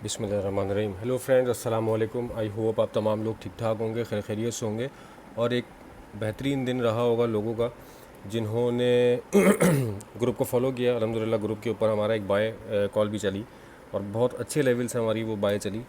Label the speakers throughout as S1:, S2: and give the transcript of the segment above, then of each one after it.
S1: बिस्मिल्लाहिर्रहमानिर्रहीम। Hello friends, अस्सलाम वालेकुम। आई होप आप तमाम लोग ठीक ठाक होंगे, खैर खैरियत से होंगे और एक बेहतरीन दिन रहा होगा लोगों का जिन्होंने ग्रुप को फॉलो किया। अल्हम्दुलिल्लाह ग्रुप के ऊपर हमारा एक बाय कॉल भी चली और बहुत अच्छे लेवल से हमारी वो बाय चली।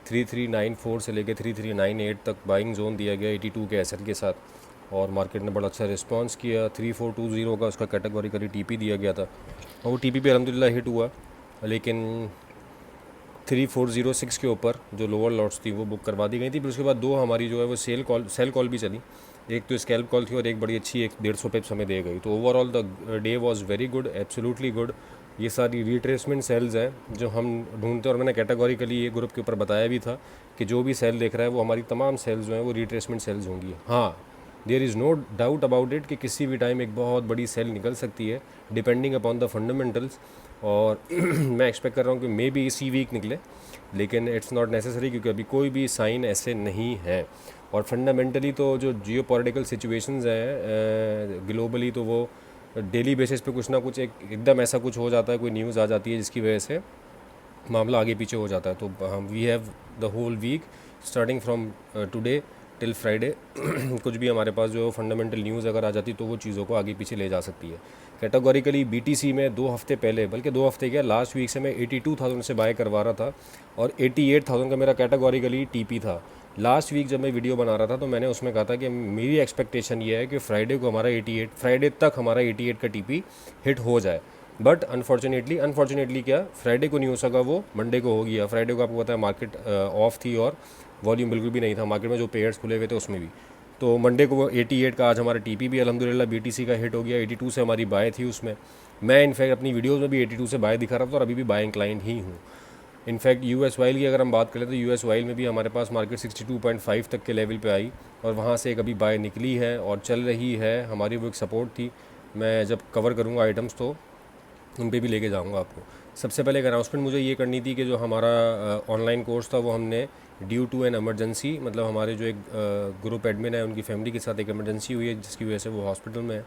S1: 3394 से लेकर 3398 तक बाइंग जोन दिया गया 82 के एसएल के साथ और मार्केट ने बड़ा अच्छा रिस्पांस किया। 3420 का उसका कैटेगोरिकली टीपी दिया गया था और वो टीपी पे अल्हम्दुलिल्लाह हिट हुआ, लेकिन 3406 के ऊपर जो लोअर लॉट्स थी वो बुक करवा दी गई थी। फिर उसके बाद दो हमारी जो है वो सेल कॉल भी चली। एक तो स्कैल्प कॉल थी और एक बड़ी अच्छी 150 पिप्स हमें दे गई। तो overall the day was very good, absolutely good. ये सारी रिट्रेसमेंट सेल्स हैं जो हम ढूंढते हैं और मैंने कैटेगोरिकली ये ग्रुप के ऊपर बताया भी था कि जो भी सेल देख रहा है वो हमारी तमाम सेल्स जो हैं वो रिट्रेसमेंट सेल्स होंगी। हाँ, there is no doubt about it कि किसी भी टाइम एक बहुत बड़ी सेल निकल सकती है डिपेंडिंग अपॉन द फंडामेंटल्स। और मैं एक्सपेक्ट कर रहा हूँ कि मे बी इसी वीक निकले, लेकिन इट्स नॉट नेसेसरी क्योंकि अभी कोई भी साइन ऐसे नहीं है। और फंडामेंटली तो जो जियो पॉलिटिकल सिचुएशंस हैं ग्लोबली, तो वो डेली बेसिस पे कुछ ना कुछ एकदम ऐसा कुछ हो जाता है, कोई न्यूज़ आ जाती है जिसकी वजह से मामला आगे पीछे हो जाता है। तो हम we have the whole week starting from today till Friday कुछ भी हमारे पास जो फंडामेंटल न्यूज़ अगर आ जाती तो वो चीज़ों को आगे पीछे ले जा सकती है। कैटेगोरिकली बीटीसी में 2 हफ्ते पहले, बल्कि 2 हफ्ते क्या, लास्ट वीक से मैं 82,000 से बाय करवा रहा था और 88,000 का मेरा कैटेगोरिकली टीपी था। लास्ट वीक जब मैं वीडियो बना रहा था तो मैंने उसमें कहा था कि मेरी एक्सपेक्टेशन ये है कि फ्राइडे को हमारा 88 फ्राइडे तक हमारा 88 का टीपी हिट हो जाए। बट अनफॉर्चुनेटली क्या, फ्राइडे को नहीं हो सका, वो मंडे को हो गया। फ्राइडे को आपको पता है मार्केट ऑफ थी और वॉल्यूम बिल्कुल भी नहीं था मार्केट में, जो पेयर्स खुले हुए थे उसमें भी। तो मंडे को वो 88 का आज हमारा टीपी भी अल्हम्दुलिल्लाह बीटीसी का हिट हो गया। 82 से हमारी बाय थी उसमें। मैं इनफैक्ट अपनी वीडियोज़ में भी 82 से बाय दिखा रहा था और अभी भी बाय इंक्लाइंड ही हूँ। इनफैक्ट यूएस वाइल की अगर हम बात करें तो यूएस वाइल में भी हमारे पास मार्केट 62.5 तक के लेवल पे आई और वहाँ से एक अभी बाय निकली है और चल रही है। हमारी वो एक सपोर्ट थी। मैं जब कवर करूँगा आइटम्स तो उन पे भी लेके जाऊंगा आपको। सबसे पहले एक अनाउंसमेंट मुझे ये करनी थी कि जो हमारा ऑनलाइन कोर्स था वो हमने ड्यू टू एन एमरजेंसी, मतलब हमारे जो एक ग्रुप एडमिन है उनकी फैमिली के साथ एक इमरजेंसी हुई है जिसकी वजह से वो हॉस्पिटल में है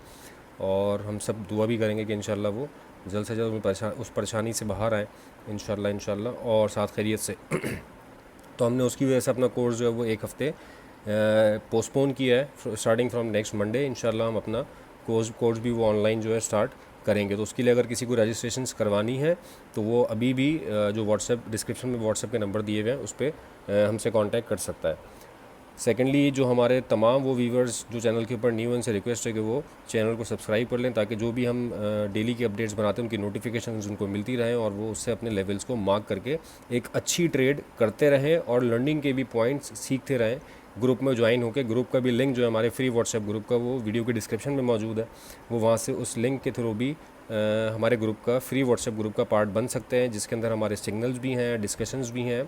S1: और हम सब दुआ भी करेंगे कि इंशाल्लाह वो जल्द से जल्द उस परेशानी से बाहर आए इंशाल्लाह और साथ खैरियत से। तो हमने उसकी वजह से अपना कोर्स जो है वो एक हफ़्ते पोस्टपोन किया है। स्टार्टिंग फ्रॉम नेक्स्ट मंडे इंशाल्लाह हम अपना कोर्स भी वो ऑनलाइन जो है स्टार्ट करेंगे। तो उसके लिए अगर किसी को रजिस्ट्रेशन करवानी है तो वो अभी भी जो व्हाट्सएप डिस्क्रिप्शन में व्हाट्सएप के नंबर दिए हुए हैं उस पर हमसे कांटेक्ट कर सकता है। सेकेंडली, जो हमारे तमाम वो व्यूवर्स जो चैनल के ऊपर न्यू, उनसे रिक्वेस्ट है कि वो चैनल को सब्सक्राइब कर लें ताकि जो भी हम डेली के अपडेट्स बनाते हैं उनकी नोटिफिकेशन उनको मिलती रहें और वो उससे अपने लेवल्स को मार्क करके एक अच्छी ट्रेड करते रहें और लर्निंग के भी पॉइंट्स सीखते रहें। ग्रुप में ज्वाइन होकर, ग्रुप का भी लिंक जो है हमारे फ्री व्हाट्सएप ग्रुप का वो वीडियो के डिस्क्रिप्शन में मौजूद है, वो वहाँ से उस लिंक के थ्रू भी हमारे ग्रुप का फ्री व्हाट्सएप ग्रुप का पार्ट बन सकते हैं, जिसके अंदर हमारे सिग्नल्स भी हैं, डिस्कशंस भी हैं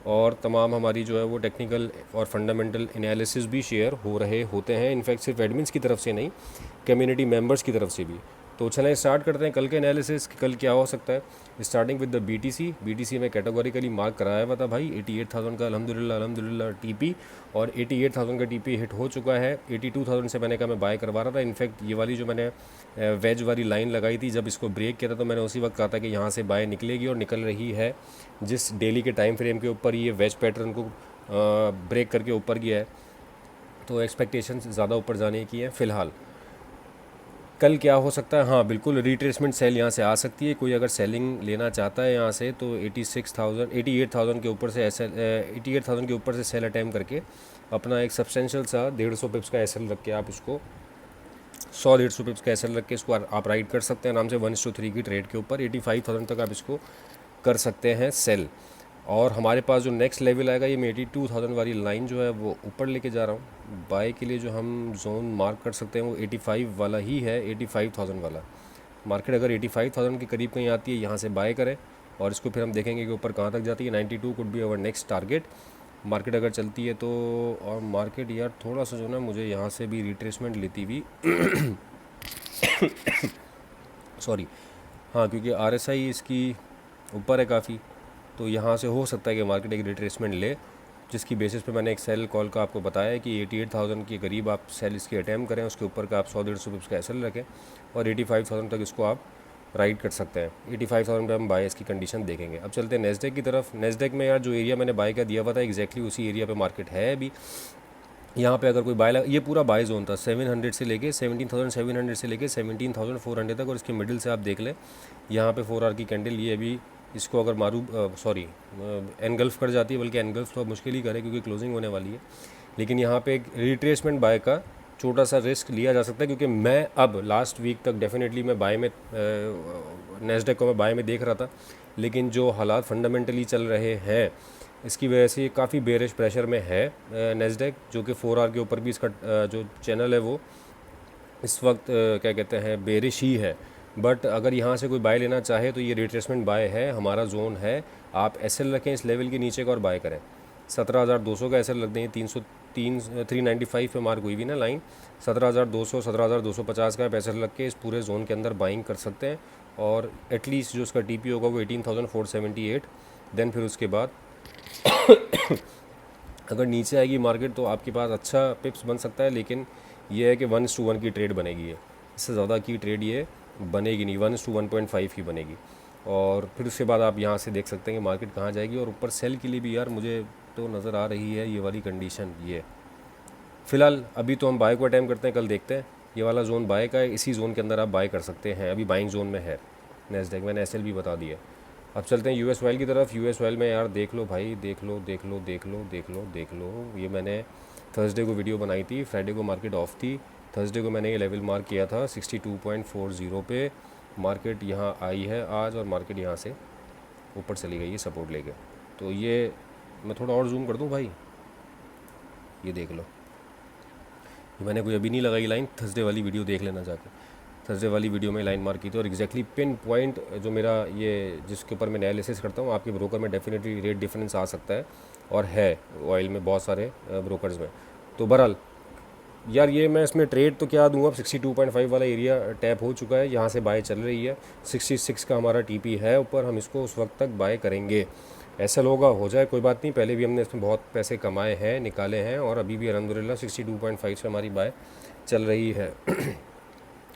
S1: और तमाम हमारी जो है वो टेक्निकल और फंडामेंटल एनालिसिस भी शेयर हो रहे होते हैं। इनफैक्ट सिर्फ एडमिन्स की तरफ से नहीं, कम्युनिटी मेंबर्स की तरफ से भी। तो चलें स्टार्ट करते हैं कल के एनालिसिस। कल क्या हो सकता है, स्टार्टिंग विद द बीटीसी में कैटेगोरिकली मार्क कराया हुआ था भाई 88,000 का अल्हम्दुलिल्लाह टीपी और 88,000 का टीपी हिट हो चुका है। 82,000 से मैंने कहा मैं बाय करवा रहा था। इनफैक्ट ये वाली जो मैंने वेज वाली लाइन लगाई थी, जब इसको ब्रेक किया था तो मैंने उसी वक्त कहा था कि यहाँ से बाय निकलेगी और निकल रही है। जिस डेली के टाइम फ्रेम के ऊपर ये वेज पैटर्न को ब्रेक करके ऊपर गया है तो एक्सपेक्टेशन ज़्यादा ऊपर जाने की है फ़िलहाल। कल क्या हो सकता है, हाँ बिल्कुल रिट्रेसमेंट सेल यहाँ से आ सकती है। कोई अगर सेलिंग लेना चाहता है यहाँ से तो 88,000 के ऊपर से 88,000 के ऊपर से सेल अटैम्प्ट करके अपना एक सब्सटेंशियल सा 150 पिप्स का एसएल रख के आप उसको 100-150 पिप्स का एसएल रख के इसको आप राइड कर सकते हैं आराम से 1:3 की ट्रेड के ऊपर। 85,000 तक आप इसको कर सकते हैं सेल। और हमारे पास जो नेक्स्ट लेवल आएगा, ये मैं 82,000 वाली लाइन जो है वो ऊपर लेके जा रहा हूँ। बाय के लिए जो हम जोन मार्क कर सकते हैं वो 85 वाला ही है, 85,000 वाला। मार्केट अगर 85,000 के करीब कहीं आती है यहाँ से बाय करें और इसको फिर हम देखेंगे कि ऊपर कहाँ तक जाती है। 92 could be our next target market अगर चलती है तो। और मार्केट यार थोड़ा सा जो ना मुझे यहाँ से भी रिट्रेसमेंट लेती हुई सॉरी, हाँ क्योंकि आरएसआई इसकी ऊपर है काफ़ी, तो यहाँ से हो सकता है कि मार्केट एक रिट्रेसमेंट ले, जिसकी बेसिस पे मैंने एक सेल कॉल का आपको बताया है कि 88,000 के करीब आप सेल इसकी अटैम्प्ट करें, उसके ऊपर का आप 100-150 पिप्स का एसएल रखें और 85,000 तक इसको आप राइड कर सकते हैं। 85,000 पे हम बाय की कंडीशन देखेंगे। अब चलते हैं नेस्डेक की तरफ। नेस्डेक में यार जो एरिया मैंने बाय का दिया हुआ था एग्जैक्टली उसी एरिया पे मार्केट है अभी। यहाँ पे अगर कोई बाय ये पूरा बाय जोन था 700 से लेके 17,700 से लेके 17,400 तक, और इसके मिडिल से आप देख लें यहाँ पे 4 आवर की कैंडल ये अभी इसको अगर मारू सॉरी एनगल्फ कर जाती है, बल्कि एनगल्फ तो अब मुश्किल ही करे क्योंकि क्लोजिंग होने वाली है, लेकिन यहाँ पे एक रिट्रेसमेंट बाय का छोटा सा रिस्क लिया जा सकता है, क्योंकि मैं अब लास्ट वीक तक डेफिनेटली मैं बाय में नेस्डेक को मैं बाय में देख रहा था, लेकिन जो हालात फंडामेंटली चल रहे हैं इसकी वजह से काफ़ी बेरिश प्रेशर में है नेस्डेक, जो कि 4 आवर के ऊपर भी इसका जो चैनल है वो इस वक्त क्या कहते हैं बेरिश ही है। बट अगर यहाँ से कोई बाय लेना चाहे तो ये रिट्रेसमेंट बाय है, हमारा जोन है। आप एसएल रखें इस लेवल के नीचे का और बाय करें। 17,200 का एसएल रख दें, 395 पे मार्क हुई भी ना लाइन, 17,200 17,250 का एसएल रख के इस पूरे जोन के अंदर बाइंग कर सकते हैं। और एटलीस्ट जो उसका टीपी होगा वो 18,478। देन फिर उसके बाद अगर नीचे आएगी मार्केट तो आपके पास अच्छा पिप्स बन सकता है, लेकिन ये है कि 1:1 की ट्रेड बनेगी, है इससे ज़्यादा की ट्रेड ये बनेगी नहीं, 1:1.5 ही बनेगी। और फिर उसके बाद आप यहाँ से देख सकते हैं कि मार्केट कहाँ जाएगी। और ऊपर सेल के लिए भी यार मुझे तो नज़र आ रही है ये वाली कंडीशन। ये फ़िलहाल अभी तो हम बाय को अटैम्प्ट करते हैं, कल देखते हैं। ये वाला जोन बाय का है, इसी जोन के अंदर आप बाय कर सकते हैं, अभी बाइंग जोन में है नेस्डेक। मैंने एसएल भी बता दिया। अब चलते हैं यूएस ऑयल की तरफ। यूएस ऑयल में यार देख लो भाई, देख लो देख लो देख लो देख लो देख लो। ये मैंने थर्सडे को वीडियो बनाई थी, फ्राइडे को मार्केट ऑफ थी। थर्सडे को मैंने ये लेवल मार्क किया था 62.40 पे। मार्केट यहाँ आई है आज और मार्केट यहाँ से ऊपर चली गई है सपोर्ट लेके। तो ये मैं थोड़ा और जूम कर दूँ भाई, ये देख लो। ये मैंने कोई अभी नहीं लगाई लाइन, थर्सडे वाली वीडियो देख लेना जाके। थर्सडे वाली वीडियो में लाइन मार्क की थी और एग्जैक्टली पिन पॉइंट जो मेरा ये जिसके ऊपर मैं एनालिसिस करता हूँ, आपके ब्रोकर में डेफिनेटली रेट डिफरेंस आ सकता है और है ऑयल में बहुत सारे ब्रोकर्स में। तो बहरहाल यार ये मैं इसमें ट्रेड तो क्या दूँ, अब 62.5 वाला एरिया टैप हो चुका है, यहाँ से बाय चल रही है। 66 का हमारा टीपी है ऊपर, हम इसको उस वक्त तक बाय करेंगे। ऐसा होगा हो जाए कोई बात नहीं, पहले भी हमने इसमें बहुत पैसे कमाए हैं, निकाले हैं, और अभी भी अल्हम्दुलिल्लाह 62.5 से हमारी बाय चल रही है।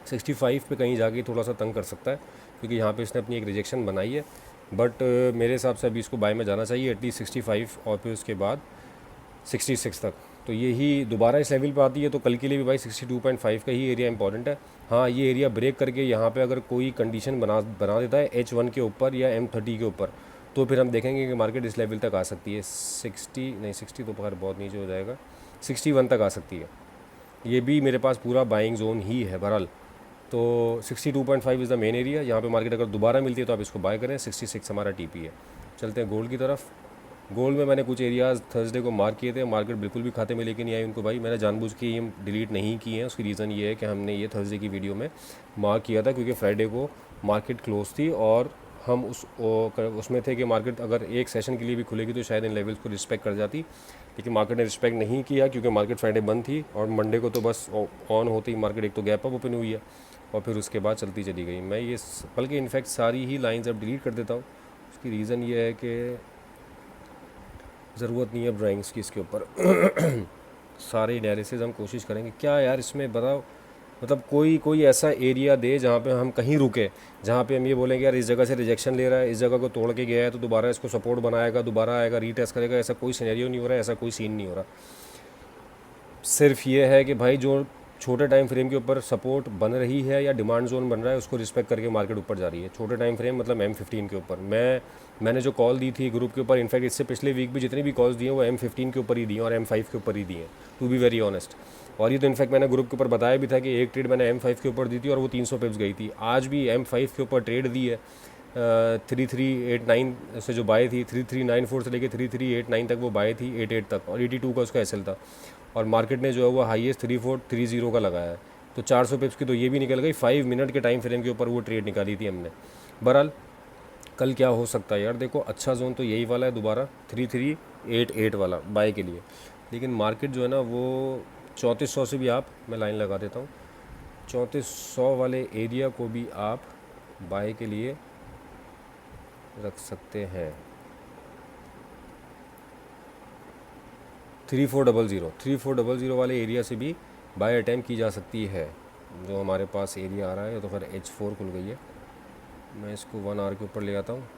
S1: 65 पे कहीं जाके थोड़ा सा तंग कर सकता है, क्योंकि यहाँ पे इसने अपनी एक रिजेक्शन बनाई है। बट मेरे हिसाब से अभी इसको बाय में जाना चाहिए एटलीस्ट 65 और फिर उसके बाद 66 तक। तो यही दोबारा इस लेवल पे आती है तो कल के लिए भी भाई 62.5 का ही एरिया इंपॉर्टेंट है। हाँ, ये एरिया ब्रेक करके यहाँ पे अगर कोई कंडीशन बना देता है H1 के ऊपर या M30 के ऊपर, तो फिर हम देखेंगे कि मार्केट इस लेवल तक आ सकती है। 60 तो खैर बहुत नीचे हो जाएगा, 61 तक आ सकती है। ये भी मेरे पास पूरा बाइंग जोन ही है बहरहाल। तो 62.5 इज़ द मेन एरिया। यहाँ पे मार्केट अगर दोबारा मिलती है तो आप इसको बाय करें। 66 हमारा टीपी है। चलते हैं गोल्ड की तरफ। गोल्ड में मैंने कुछ एरियाज़ थर्सडे को मार्क किए थे, मार्केट बिल्कुल भी खाते में लेके नहीं आई उनको भाई। मैंने जानबूझ के ये डिलीट नहीं किए हैं, उसकी रीज़न ये है कि हमने ये थर्सडे की वीडियो में मार्क किया था, क्योंकि फ्राइडे को मार्केट क्लोज थी और हम उसमें थे कि मार्केट अगर एक सेशन के लिए भी खुलेगी तो शायद इन लेवल्स को रिस्पेक्ट कर जाती, लेकिन मार्केट ने रिस्पेक्ट नहीं किया, क्योंकि मार्केट फ्राइडे बंद थी और मंडे को तो बस ऑन होते ही मार्केट एक तो गैप अप ओपन हुई है और फिर उसके बाद चलती चली गई। मैं ये बल्कि इनफैक्ट सारी ही लाइंस अब डिलीट कर देता हूँ। उसकी रीज़न ये है कि ज़रूरत नहीं है ड्राइंग्स की इसके ऊपर। सारे एनालिसिस हम कोशिश करेंगे। क्या यार इसमें बताओ, मतलब कोई ऐसा एरिया दे जहाँ पे हम कहीं रुके, जहाँ पे हम ये बोलेंगे यार इस जगह से रिजेक्शन ले रहा है, इस जगह को तोड़ के गया है तो दोबारा इसको सपोर्ट बनाएगा, दोबारा आएगा, रीटेस्ट करेगा। ऐसा कोई सिनेरियो नहीं हो रहा है, ऐसा कोई सीन नहीं हो रहा। सिर्फ ये है कि भाई जो छोटे टाइम फ्रेम के ऊपर सपोर्ट बन रही है या डिमांड जोन बन रहा है, उसको रिस्पेक्ट करके मार्केट ऊपर जा रही है। छोटे टाइम फ्रेम मतलब M15 के ऊपर। मैंने जो कॉल दी थी ग्रुप के ऊपर, इनफैक्ट इससे पिछले वीक भी जितनी भी कॉल्स दी हैं वो M15 के ऊपर ही दी हैं और M5 के ऊपर ही दी हैं, टू बी वेरी ऑनेस्ट। और ये तो इनफैक्ट मैंने ग्रुप के ऊपर बताया भी था कि एक ट्रेड मैंने M5 के ऊपर दी थी और वो 300 पिप्स गई थी। आज भी M5 के ऊपर ट्रेड दी है 3389 से जो बाय थी, 3394 से लेकर 3389 तक वो बाय थी, 88 तक, और 82 का उसका एसएल था। और मार्केट ने जो है वो हाईएस्ट 3430 का लगाया है। तो 400 पिप्स की तो ये भी निकल गई। 5 मिनट के टाइम फ्रेम के ऊपर वो ट्रेड निकाली थी हमने। बहरहाल कल क्या हो सकता है यार, देखो अच्छा जोन तो यही वाला है दोबारा 3388 वाला बाय के लिए, लेकिन मार्केट जो है ना वो 3400 से भी आप, मैं लाइन लगा देता हूँ, 3400 वाले एरिया को भी आप बाय के लिए रख सकते हैं। 3400 वाले एरिया से भी बाय अटैम्प्ट की जा सकती है। जो हमारे पास एरिया आ रहा है तो फिर H4 खुल गई है, मैं इसको 1 आवर के ऊपर ले आता हूँ।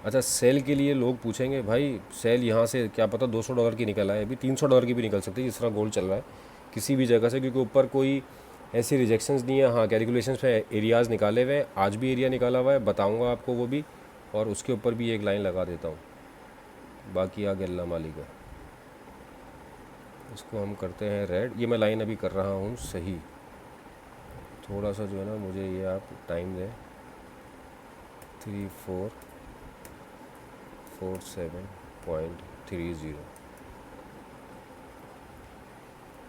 S1: अच्छा, सेल के लिए लोग पूछेंगे भाई सेल यहाँ से क्या पता $200 की निकल आए, अभी $300 की भी निकल सकती है जिस तरह गोल्ड चल रहा है किसी भी जगह से, क्योंकि ऊपर कोई ऐसी रिजेक्शंस नहीं है। हाँ, कैलकुलेशंस पे एरियाज़ निकाले हुए हैं, आज भी एरिया निकाला हुआ है, बताऊँगा आपको वो भी, और उसके ऊपर भी एक लाइन लगा देता हूँ। बाकी आगे अल्लाह मालिक है। इसको हम करते हैं रेड, ये मैं लाइन अभी कर रहा हूँ सही, थोड़ा सा जो है ना मुझे ये आप टाइम दें। 3447.30,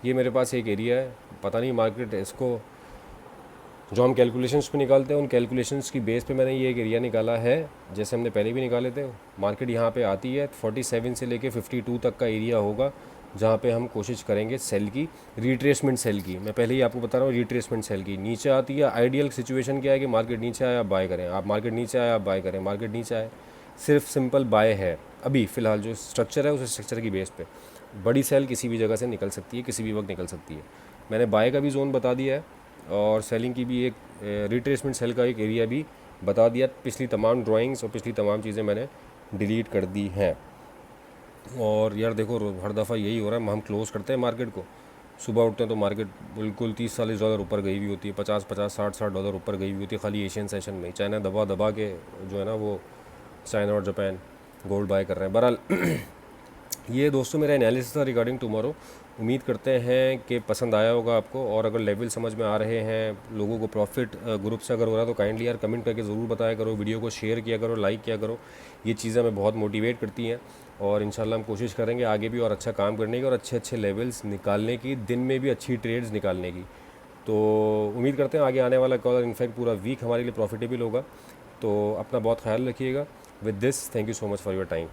S1: ये मेरे पास एक एरिया है। पता नहीं मार्केट इसको जो हम कैलकुलेशंस पे निकालते हैं उन कैलकुलेशंस की बेस पे मैंने ये एक एरिया निकाला है, जैसे हमने पहले भी निकाले थे। मार्केट यहाँ पे आती है 47 से लेके 52 तक का एरिया होगा, जहाँ पे हम कोशिश करेंगे सेल की, रिट्रेसमेंट सेल की। मैं पहले ही आपको बता रहा हूँ, रिट्रेसमेंट सेल की। नीचे आती है, आइडियल सिचुएशन क्या है कि मार्केट नीचे आया आप बाय करें, आप मार्केट नीचे आया आप बाय करें, मार्केट नीचे आए सिर्फ सिंपल बाय है। अभी फ़िलहाल जो स्ट्रक्चर है उस स्ट्रक्चर की बेस पे बड़ी सेल किसी भी जगह से निकल सकती है, किसी भी वक्त निकल सकती है। मैंने बाय का भी जोन बता दिया है और सेलिंग की भी एक रिट्रेसमेंट सेल का एक एरिया भी बता दिया। पिछली तमाम ड्राइंग्स और पिछली तमाम चीज़ें मैंने डिलीट कर दी हैं। और यार देखो हर दफ़ा यही हो रहा है, हम क्लोज़ करते हैं मार्केट को, सुबह उठते हैं तो मार्केट बिल्कुल $30-40 ऊपर गई हुई होती है, 50-50 60-60 डॉलर ऊपर गई हुई होती है खाली एशियन सेशन में। चाइना दबा दबा के जो है ना वो चाइना और जापान गोल्ड बाय कर रहे हैं। बहरहाल ये दोस्तों मेरा एनालिसिस था रिगार्डिंग टुमारो। उम्मीद करते हैं कि पसंद आया होगा आपको, और अगर लेवल समझ में आ रहे हैं लोगों को, प्रॉफिट ग्रुप से अगर हो रहा है तो काइंडली यार कमेंट करके ज़रूर बताया करो, वीडियो को शेयर किया करो, लाइक किया करो। ये चीज़ें हमें बहुत मोटिवेट करती हैं और इंशाल्लाह हम कोशिश करेंगे आगे भी और अच्छा काम करने की और अच्छे अच्छे लेवल्स निकालने की, दिन में भी अच्छी ट्रेड्स निकालने की। तो उम्मीद करते हैं आगे आने वाला कॉल इनफैक्ट पूरा वीक हमारे लिए प्रॉफिटेबल होगा। तो अपना बहुत ख्याल रखिएगा। With this thank you so much for your time.